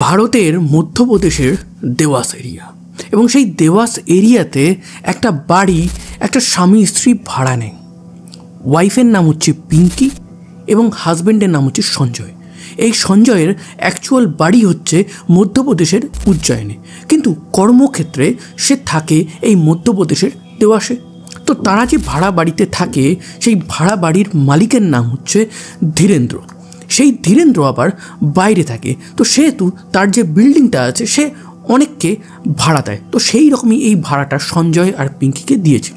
ভারতের মধ্যপ্রদেশের দেওয়াস এরিয়া এবং সেই দেওয়াস এরিয়াতে একটা বাড়ি একটা স্বামী স্ত্রী ভাড়া নেয়। ওয়াইফের নাম হচ্ছে পিঙ্কি এবং হাজব্যান্ডের নাম হচ্ছে সঞ্জয়। এই সঞ্জয়ের অ্যাকচুয়াল বাড়ি হচ্ছে মধ্যপ্রদেশের উজ্জয়নে, কিন্তু কর্মক্ষেত্রে সে থাকে এই মধ্যপ্রদেশের দেওয়াসে। তো তারা যে ভাড়া বাড়িতে থাকে সেই ভাড়া বাড়ির মালিকের নাম হচ্ছে ধীরেন্দ্র। সেই ধীরেন্দ্র আবার বাইরে থাকে, তো সেহেতু তার যে বিল্ডিংটা আছে সে অনেককে ভাড়া দেয়। তো সেই রকমই এই ভাড়াটা সঞ্জয় আর পিঙ্কিকে দিয়েছিল।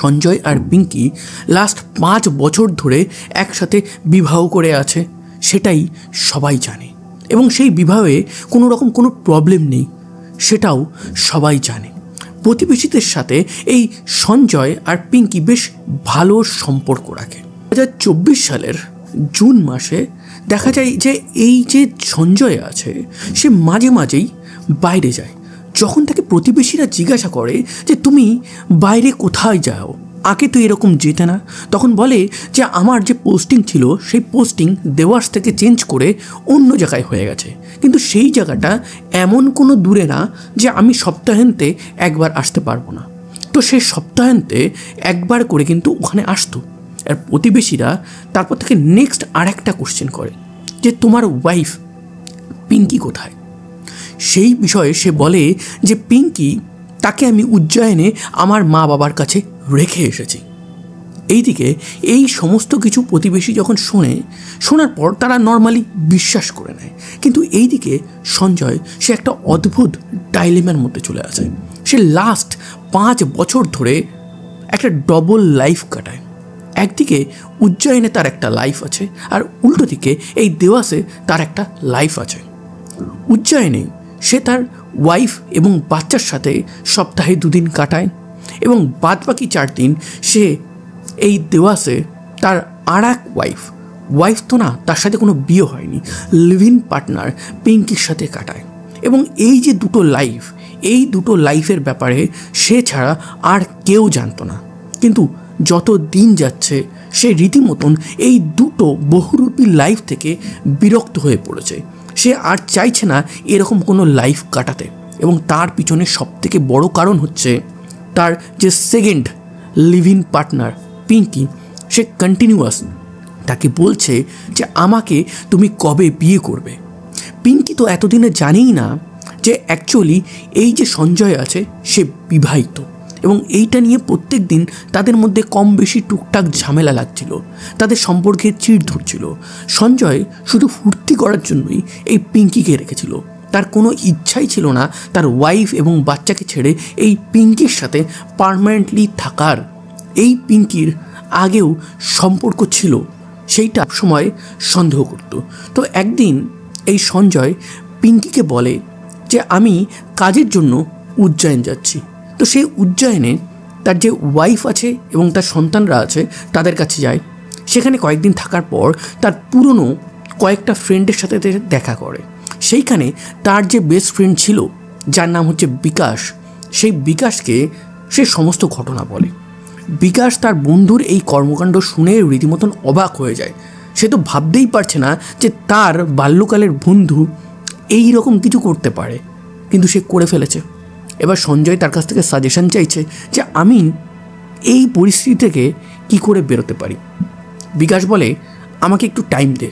সঞ্জয় আর পিঙ্কি লাস্ট 5 বছর ধরে একসাথে বিবাহ করে আছে, সেটাই সবাই জানে। এবং সেই বিবাহে কোনো রকম কোনো প্রবলেম নেই, সেটাও সবাই জানে। প্রতিবেশীদের সাথে এই সঞ্জয় আর পিঙ্কি বেশ ভালো সম্পর্ক রাখে। 2024 সালের জুন মাসে দেখা যায় যে এই যে সঞ্জয় আছে সে মাঝে মাঝেই বাইরে যায়। যখন তাকে প্রতিবেশীরা জিজ্ঞাসা করে যে তুমি বাইরে কোথায় যাও, আগে তো এরকম যেতে না, তখন বলে যে আমার যে পোস্টিং ছিল সেই পোস্টিং দেওয়াস থেকে চেঞ্জ করে অন্য জায়গায় হয়ে গেছে, কিন্তু সেই জায়গাটা এমন কোনো দূরে না যে আমি সপ্তাহান্তে একবার আসতে পারবো না। তো সে সপ্তাহান্তে একবার করে কিন্তু ওখানে আসতো। আর প্রতিবেশীরা তারপর থেকে নেক্সট আরেকটা কোশ্চেন করে যে তোমার ওয়াইফ পিঙ্কি কোথায়। সেই বিষয়ে সে বলে যে পিঙ্কি তাকে আমি উজ্জয়নে আমার মা বাবার কাছে রেখে এসেছি। এইদিকে এই সমস্ত কিছু প্রতিবেশী যখন শোনার পর তারা নর্মালি বিশ্বাস করে নেয়, কিন্তু এইদিকে সঞ্জয় সে একটা অদ্ভুত ডাইলেমার মধ্যে চলে আসে। সে লাস্ট 5 বছর ধরে একটা ডবল লাইফ কাটায়। একদিকে উজ্জয়নে তার একটা লাইফ আছে, আর উল্টো দিকে এই দেওয়াসে তার একটা লাইফ আছে। উজ্জয়নে সে তার ওয়াইফ এবং বাচ্চার সাথে সপ্তাহে 2 দিন কাটায়, এবং বাদবাকি 4 দিন সে এই দেওয়াসে তার আর এক ওয়াইফ তো না, তার সাথে কোনো বিয়ে হয়নি, লিভ ইন পার্টনার পিঙ্কির সাথে কাটায়। এবং এই যে দুটো লাইফের ব্যাপারে সে ছাড়া আর কেউ জানতো না। কিন্তু যত দিন যাচ্ছে সে রীতিমতন এই দুটো বহুরূপী লাইফ থেকে বিরক্ত হয়ে পড়েছে। সে আর চাইছে না এরকম কোনো লাইফ কাটাতে, এবং তার পিছনে সবথেকে বড় কারণ হচ্ছে তার যে second live in partner Pinky, সে কন্টিনিউয়াস তাকে বলছে যে আমাকে তুমি কবে বিয়ে করবে। পিঙ্কি তো এতদিনে জানেই না যে অ্যাকচুয়ালি এই যে সঞ্জয় আছে সে বিবাহিত, এবং এইটা নিয়ে প্রত্যেক দিন তাদের মধ্যে কম বেশি টুকটাক ঝামেলা লাগছিল, তাদের সম্পর্কে চিড় ধরছিল। সঞ্জয় শুধু ফুর্তি করার জন্যই এই পিঙ্কিকে রেখেছিল, তার কোনো ইচ্ছাই ছিল না তার ওয়াইফ এবং বাচ্চাকে ছেড়ে এই পিঙ্কির সাথে পার্মানেন্টলি থাকার। এই পিঙ্কির আগেও সম্পর্ক ছিল, সেইটা সময় সন্দেহ করত। তো একদিন এই সঞ্জয় পিঙ্কিকে বলে যে আমি কাজের জন্য উজ্জয়ন যাচ্ছি। তো সেই উজ্জয়নে তার যে ওয়াইফ আছে এবং তার সন্তানরা আছে তাদের কাছে যায়। সেখানে কয়েকদিন থাকার পর তার পুরনো কয়েকটা ফ্রেন্ডের সাথে দেখা করে। সেইখানে তার যে বেস্ট ফ্রেন্ড ছিল যার নাম হচ্ছে বিকাশ, সেই বিকাশকে সে সমস্ত ঘটনা বলে। বিকাশ তার বন্ধুর এই কর্মকাণ্ড শুনে রীতিমতন অবাক হয়ে যায়। সে তো ভাবতেই পারছে না যে তার বাল্যকালের বন্ধু এই রকম কিছু করতে পারে, কিন্তু সে করে ফেলেছে। এবার সঞ্জয় তার কাছ থেকে সাজেশন চাইছে যে আমি এই পরিস্থিতি থেকে কী করে বেরোতে পারি। বিকাশ বলে আমাকে একটু টাইম দে,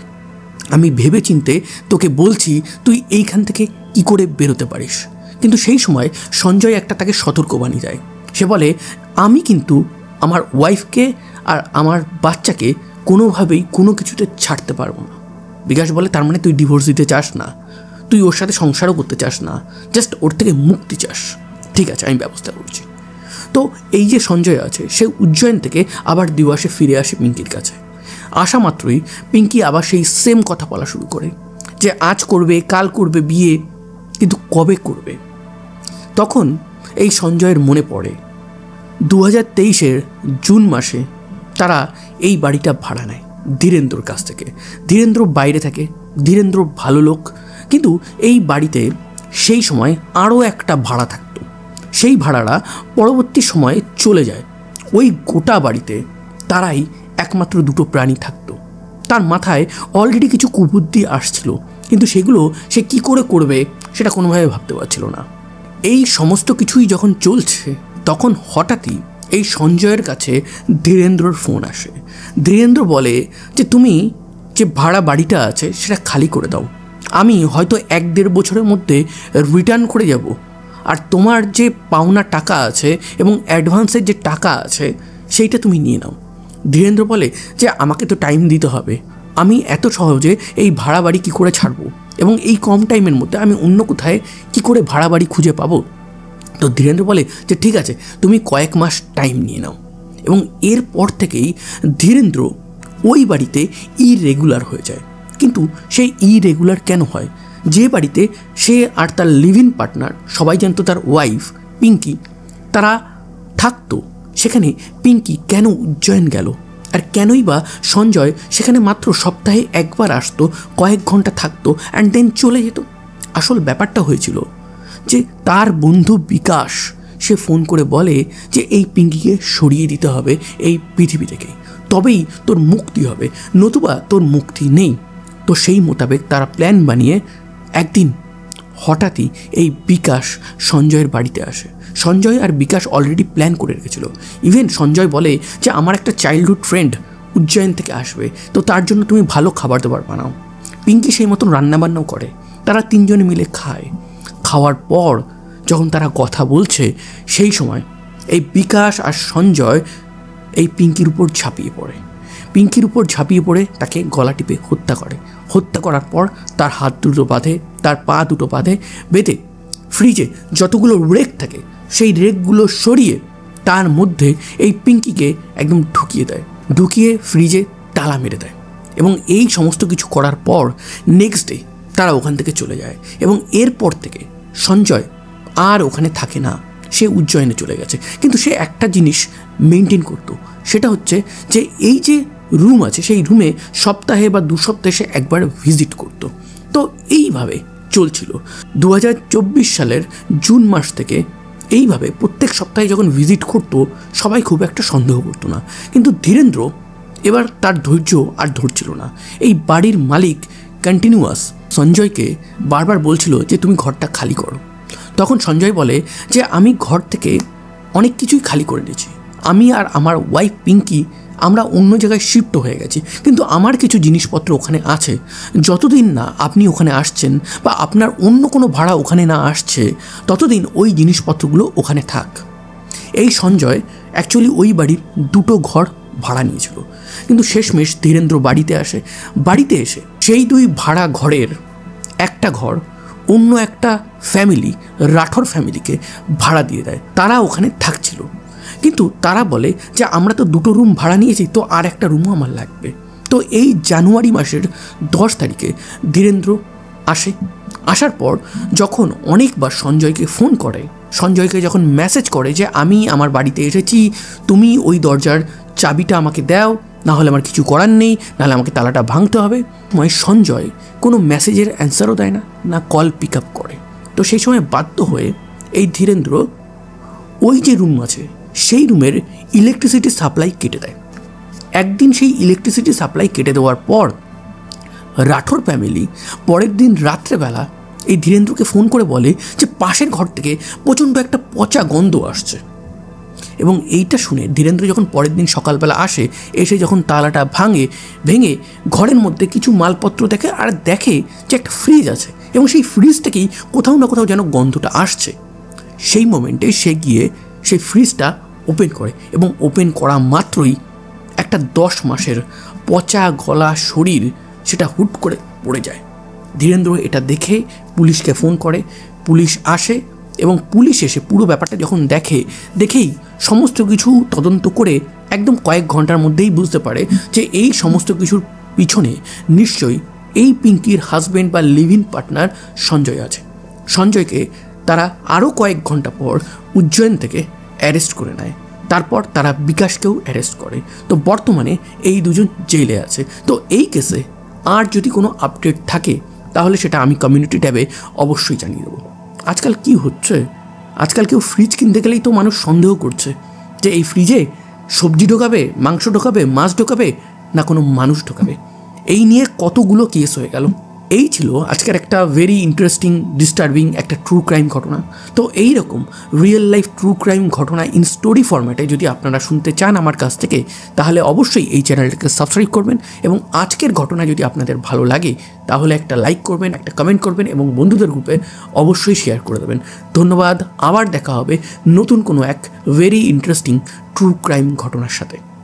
আমি ভেবে চিনতে তোকে বলছি তুই এইখান থেকে কী করে বেরোতে পারিস। কিন্তু সেই সময় সঞ্জয় একটা তাকে সতর্কবাণী দেয়। সে বলে আমি কিন্তু আমার ওয়াইফকে আর আমার বাচ্চাকে কোনোভাবেই কোনো কিছুতে ছাড়তে পারবো না। বিকাশ বলে তার মানে তুই ডিভোর্স দিতে চাস না, তুই ওর সাথে সংসারও করতে চাস না, জাস্ট ওর থেকে মুক্তি চাস। ঠিক আছে, আমি ব্যবস্থা করছি। তো এই যে সঞ্জয় আছে সে উজ্জয়ন থেকে আবার দেওয়াসে ফিরে আসে পিঙ্কির কাছে। আসা মাত্রই পিঙ্কি আবার সেই সেম কথা বলা শুরু করে যে আজ করবে, কাল করবে বিয়ে, কিন্তু কবে করবে। তখন এই সঞ্জয়ের মনে পড়ে 2023 জুন মাসে তারা এই বাড়িটা ভাড়া নেয় ধীরেন্দ্রর কাছ থেকে। ধীরেন্দ্র বাইরে থাকে, ধীরেন্দ্র ভালো লোক, কিন্তু এই বাড়িতে সেই সময় আরও একটা ভাড়া থাকতো। সেই ভাড়াটা পরবর্তী সময়ে চলে যায়। ওই গোটা বাড়িতে তারাই একমাত্র 2টো প্রাণী থাকতো। তার মাথায় অলরেডি কিছু কুবুদ্ধি আসছিল, কিন্তু সেগুলো সে কি করে করবে সেটা কোনোভাবে ভাবতে পারছিল না। এই সমস্ত কিছুই যখন চলছে তখন হঠাৎই এই সঞ্জয়ের কাছে ধীরেন্দ্রর ফোন আসে। ধীরেন্দ্র বলে যে তুমি যে ভাড়া বাড়িটা আছে সেটা খালি করে দাও, আমি হয়তো 1-1.5 বছরের মধ্যে রিটার্ন করে যাব, আর তোমার যে পাওনা টাকা আছে এবং অ্যাডভান্সের যে টাকা আছে সেইটা তুমি নিয়ে নাও। ধীরেন্দ্র বলে যে আমাকে তো টাইম দিতে হবে, আমি এত সহজে এই ভাড়া বাড়ি কী করে ছাড়বো এবং এই কম টাইমের মধ্যে আমি অন্য কোথায় কী করে ভাড়া বাড়ি খুঁজে পাবো। তো ধীরেন্দ্র বলে যে ঠিক আছে, তুমি কয়েক মাস টাইম নিয়ে নাও। এবং এরপর থেকেই ধীরেন্দ্র ওই বাড়িতে ইরেগুলার হয়ে যায়। কিন্তু সেই ইরেগুলার কেন হয়? যে বাড়িতে সে আর তার লিভ ইন পার্টনার, সবাই জানতো তার ওয়াইফ পিঙ্কি, তারা থাকতো, সেখানে পিঙ্কি কেন উজ্জয়ন গেল? আর কেনই বা সঞ্জয় সেখানে মাত্র সপ্তাহে একবার আসতো, কয়েক ঘন্টা থাকতো অ্যান্ড দেন চলে যেত? আসল ব্যাপারটা হয়েছিল যে তার বন্ধু বিকাশ সে ফোন করে বলে যে এই পিঙ্কিকে সরিয়ে দিতে হবে এই পৃথিবী থেকে, তবেই তোর মুক্তি হবে, নতুবা তোর মুক্তি নেই। তো সেই মোতাবেক তারা প্ল্যান বানিয়ে একদিন হঠাৎই এই বিকাশ সঞ্জয়ের বাড়িতে আসে। সঞ্জয় আর বিকাশ অলরেডি প্ল্যান করে রেখেছিল। ইভেন সঞ্জয় বলে যে আমার একটা চাইল্ডহুড ফ্রেন্ড উজ্জয়ন থেকে আসবে, তো তার জন্য তুমি ভালো খাবার দাবার বানাও। পিঙ্কি সেই মতন রান্নাবান্নাও করে, তারা তিনজনে মিলে খায়। খাওয়ার পর যখন তারা কথা বলছে সেই সময় এই বিকাশ আর সঞ্জয় এই পিঙ্কির উপর ঝাঁপিয়ে পড়ে। পিঙ্কির উপর ঝাঁপিয়ে পড়ে তাকে গলা টিপে হত্যা করে। হত্যা করার পর তার হাত দুটো বাঁধে, তার পা দুটো বাঁধে, বেঁধে ফ্রিজে যতগুলো রেক থাকে সেই রেকগুলো সরিয়ে তার মধ্যে এই পিঙ্কিকে একদম ঢুকিয়ে দেয়, ঢুকিয়ে ফ্রিজে তালা মেরে দেয়। এবং এই সমস্ত কিছু করার পর নেক্সট ডে তারা ওখান থেকে চলে যায়। এবং এরপর থেকে সঞ্জয় আর ওখানে থাকে না, সে উজ্জয়নে চলে গেছে। কিন্তু সে একটা জিনিস মেনটেন করতো, সেটা হচ্ছে যে এই যে রুম আছে সেই রুমে সপ্তাহে বা 2 সপ্তাহে সে একবার ভিজিট করত। তো এইভাবে চলছিল 2024 সালের জুন মাস থেকে। এইভাবে প্রত্যেক সপ্তাহে যখন ভিজিট করতো সবাই খুব একটা সন্দেহ করতো না। কিন্তু ধীরেন্দ্র এবার তার ধৈর্য আর ধরছিল না। এই বাড়ির মালিক কন্টিনিউয়াস সঞ্জয়কে বারবার বলছিল যে তুমি ঘরটা খালি করো। তখন সঞ্জয় বলে যে আমি ঘর থেকে অনেক কিছুই খালি করে নিয়েছি, আমি আর আমার ওয়াইফ পিঙ্কি আমরা অন্য জায়গায় শিফট হয়ে গেছি, কিন্তু আমার কিছু জিনিসপত্র ওখানে আছে। যতদিন না আপনি ওখানে আসছেন বা আপনার অন্য কোনো ভাড়া ওখানে না আসছে ততদিন ওই জিনিসপত্রগুলো ওখানে থাক। এই সঞ্জয় অ্যাকচুয়ালি ওই বাড়ির 2টো ঘর ভাড়া নিয়েছিল। কিন্তু শেষমেশ ধীরেন্দ্র বাড়িতে আসে। বাড়িতে এসে সেই 2 ভাড়া ঘরের একটা ঘর অন্য একটা ফ্যামিলি, রাঠোর ফ্যামিলিকে ভাড়া দিয়ে দেয়। তারা ওখানে থাকছিল, কিন্তু তারা বলে যে আমরা তো 2টো রুম ভাড়া নিয়েছি, তো আর একটা রুমও আমার লাগবে। তো এই জানুয়ারি মাসের 10 তারিখে ধীরেন্দ্র আসে। আসার পর যখন অনেকবার সঞ্জয়কে ফোন করে, সঞ্জয়কে যখন মেসেজ করে যে আমি আমার বাড়িতে এসেছি, তুমি ওই দরজার চাবিটা আমাকে দাও, না হলে আমার কিছু করার নেই, নাহলে আমাকে তালাটা ভাঙতে হবে। সঞ্জয় কোনো মেসেজের অ্যান্সারও দেয় না, না কল পিক আপ করে। তো সেই সময় বাধ্য হয়ে এই ধীরেন্দ্র ওই যে রুম আছে সেই রুমের ইলেকট্রিসিটি সাপ্লাই কেটে দেয়। একদিন সেই ইলেকট্রিসিটি সাপ্লাই কেটে দেওয়ার পর রাঠোর ফ্যামিলি পরের দিন রাত্রেবেলা এই ধীরেন্দ্রকে ফোন করে বলে যে পাশের ঘর থেকে প্রচণ্ড একটা পচা গন্ধ আসছে। এবং এইটা শুনে ধীরেন্দ্র যখন পরের দিন সকালবেলা আসে, এসে যখন তালাটা ভেঙে ঘরের মধ্যে কিছু মালপত্র দেখে, আর দেখে যে একটা ফ্রিজ আছে এবং সেই ফ্রিজ থেকেই কোথাও না কোথাও যেন গন্ধটা আসছে। সেই মোমেন্টে সে গিয়ে সেই ফ্রিজটা ওপেন করে এবং ওপেন করা মাত্রই একটা 10 মাসের পচা গলা শরীর সেটা হুট করে পড়ে যায়। ধীরেন্দ্র এটা দেখে পুলিশকে ফোন করে, পুলিশ আসে এবং পুলিশ এসে পুরো ব্যাপারটা যখন দেখেই সমস্ত কিছু তদন্ত করে একদম কয়েক ঘন্টার মধ্যেই বুঝতে পারে যে এই সমস্ত কিছুর পিছনে নিশ্চয়ই এই পিঙ্কির হাজব্যান্ড বা লিভ ইন পার্টনার সঞ্জয় আছে। সঞ্জয়কে তারা আরও কয়েক ঘন্টা পর উজ্জয়ন থেকে অ্যারেস্ট করে নেয়। তারপর তারা বিকাশকেও অ্যারেস্ট করে। তো বর্তমানে এই 2জন জেলে আছে। তো এই কেসে আর যদি কোনো আপডেট থাকে তাহলে সেটা আমি কমিউনিটি ট্যাবে অবশ্যই জানিয়ে দেবো। আজকাল কি হচ্ছে, আজকাল কেউ ফ্রিজ কিনতে গেলেই তো মানুষ সন্দেহ করছে যে এই ফ্রিজে সবজি ঢোকাবে, মাংস ঢোকাবে, মাছ ঢোকাবে, না কোনো মানুষ ঢোকাবে। এই নিয়ে কতগুলো কেস হয়ে গেল। এই ছিল আজকের একটা ভেরি ইন্টারেস্টিং ডিস্টার্বিং একটা ট্রু ক্রাইম ঘটনা। তো এই রকম রিয়েল লাইফ ট্রু ক্রাইম ঘটনা ইন স্টোরি ফরম্যাটে যদি আপনারা শুনতে চান আমার কাছ থেকে, তাহলে অবশ্যই এই চ্যানেলটাকে সাবস্ক্রাইব করবেন। এবং আজকের ঘটনা যদি আপনাদের ভালো লাগে তাহলে একটা লাইক করবেন, একটা কমেন্ট করবেন এবং বন্ধুদের গ্রুপে অবশ্যই শেয়ার করে দেবেন। ধন্যবাদ। আবার দেখা হবে নতুন কোনো এক ভেরি ইন্টারেস্টিং ট্রু ক্রাইম ঘটনার সাথে।